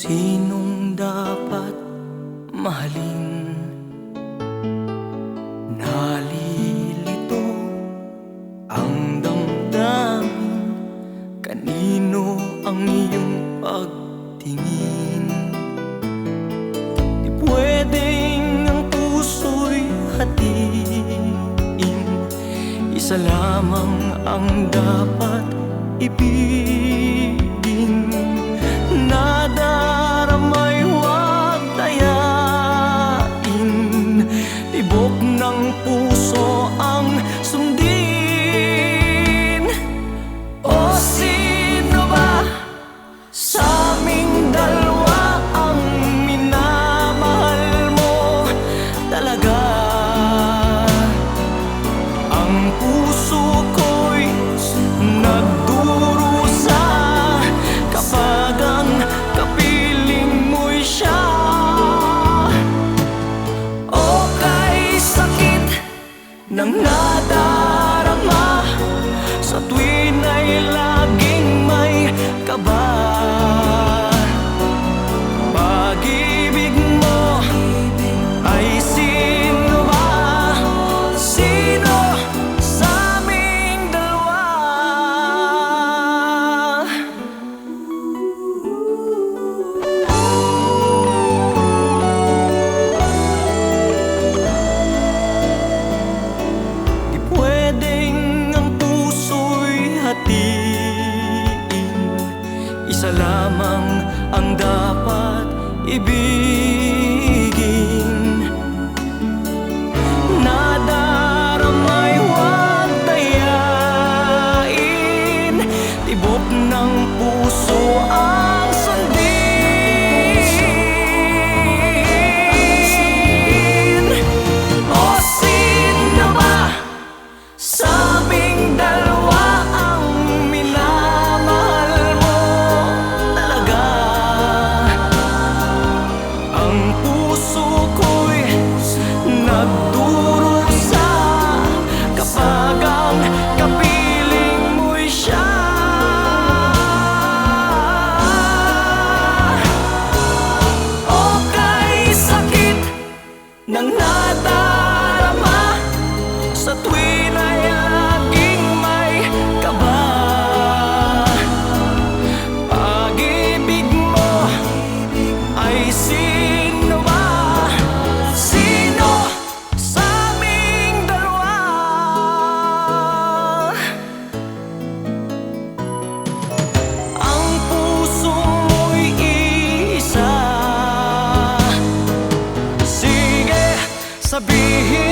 Sinong dapat mahalin? Nalilito ang damdamin. Kanino ang iyong pagtingin? Di pwedeng ang puso'y hatiin. Isa lamang ang dapat ibigin. Nadaramay huwag dayain. Tibok ng puso ang sundin. O sino ba sa aming dalawa ang minamahal mo talaga? Ang puso ko'y nagdurusa kapag ang kapiling mo'y siya. O kay sakit ng nadarama sa tuwin ay laging may kaba. Pag-ibig mo ay sino ba? Sino sa aming dalawa? Di pwedeng ang puso'y hatiin. Isa lamang ang dapat ibigin. Nadaramay huwag dayain. Tibok ng puso ang sundin. O sino ba sa aming dalawa ang minamahal mo talaga? Ang puso ko'y nagdurusa kapag ang kapiling mo'y siya. O kay sakit ng nadarama sa tuwin ay laging may kaba. Pag-ibig mo ay sino ba? Sino sa aming dalawa? Ang puso mo'y isa. Sige, sabihin